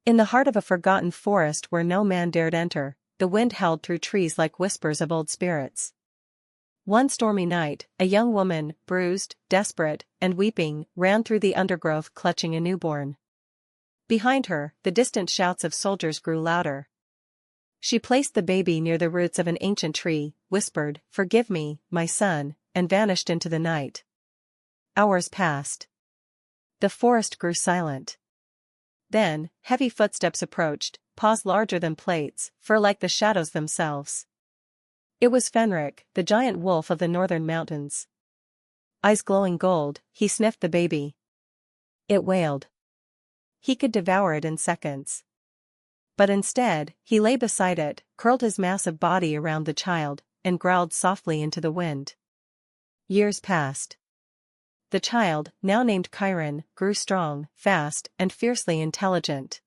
In the heart of a forgotten forest where no man dared enter, the wind howled through trees like whispers of old spirits. One stormy night, a young woman, bruised, desperate, and weeping, ran through the undergrowth clutching a newborn. Behind her, the distant shouts of soldiers grew louder. She placed the baby near the roots of an ancient tree, whispered, "Forgive me, my son," and vanished into the night. Hours passed. The forest grew silent. Then, heavy footsteps approached, paws larger than plates, fur like the shadows themselves. It was Fenric, the giant wolf of the northern mountains. Eyes glowing gold, he sniffed the baby. It wailed. He could devour it in seconds. But instead, he lay beside it, curled his massive body around the child, and growled softly into the wind. Years passed. The child, now named Chiron, grew strong, fast, and fiercely intelligent.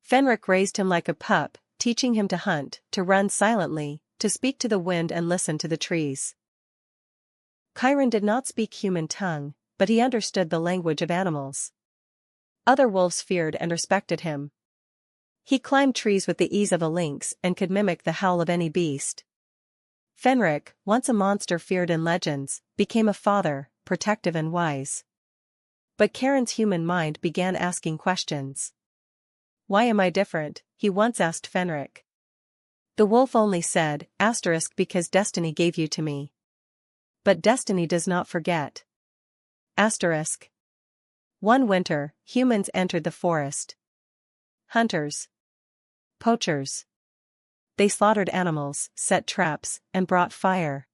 Fenric raised him like a pup, teaching him to hunt, to run silently, to speak to the wind and listen to the trees. Chiron did not speak human tongue, but he understood the language of animals. Other wolves feared and respected him. He climbed trees with the ease of a lynx and could mimic the howl of any beast. Fenric, once a monster feared in legends, became a father, protective and wise. But Chiron's human mind began asking questions. "Why am I different?" he once asked Fenric. The wolf only said, "Because destiny gave you to me. But destiny does not forget." One winter, humans entered the forest. Hunters. Poachers. They slaughtered animals, set traps, and brought fire.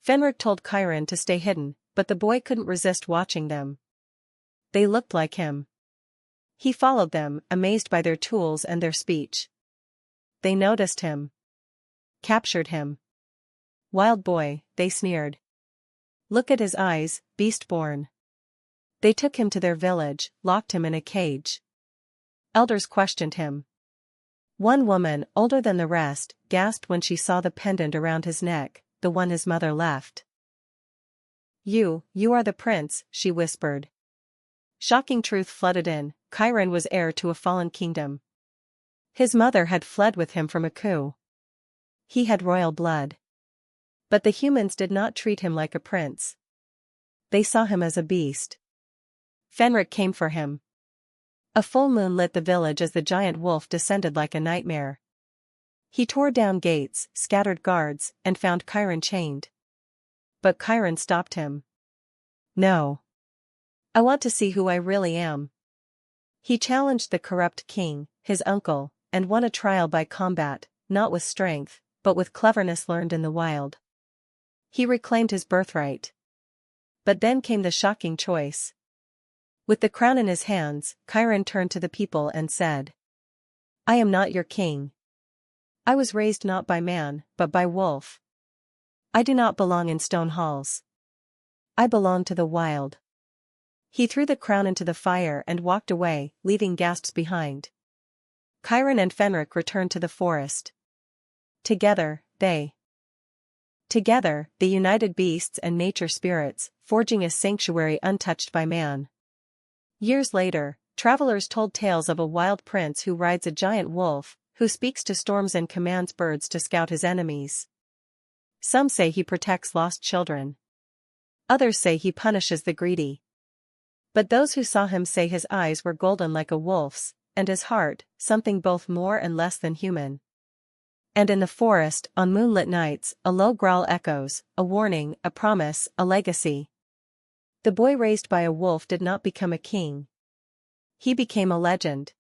Fenric told Chiron to stay hidden, but the boy couldn't resist watching them. They looked like him. He followed them, amazed by their tools and their speech. They noticed him. Captured him. "Wild boy," they sneered. "Look at his eyes, beast-born." They took him to their village, locked him in a cage. Elders questioned him. One woman, older than the rest, gasped when she saw the pendant around his neck, the one his mother left. You are the prince," she whispered. Shocking truth flooded in: Chiron was heir to a fallen kingdom. His mother had fled with him from a coup. He had royal blood. But the humans did not treat him like a prince. They saw him as a beast. Fenric came for him. A full moon lit the village as the giant wolf descended like a nightmare. He tore down gates, scattered guards, and found Chiron chained. But Chiron stopped him. "No. I want to see who I really am." He challenged the corrupt king, his uncle, and won a trial by combat, not with strength, but with cleverness learned in the wild. He reclaimed his birthright. But then came the shocking choice. With the crown in his hands, Chiron turned to the people and said, "I am not your king. I was raised not by man, but by wolf. I do not belong in stone halls. I belong to the wild." He threw the crown into the fire and walked away, leaving gasps behind. Chiron and Fenric returned to the forest. Together, the united beasts and nature spirits, forging a sanctuary untouched by man. Years later, travelers told tales of a wild prince who rides a giant wolf, who speaks to storms and commands birds to scout his enemies. Some say he protects lost children. Others say he punishes the greedy. But those who saw him say his eyes were golden like a wolf's, and his heart, something both more and less than human. And in the forest, on moonlit nights, a low growl echoes, a warning, a promise, a legacy. The boy raised by a wolf did not become a king. He became a legend.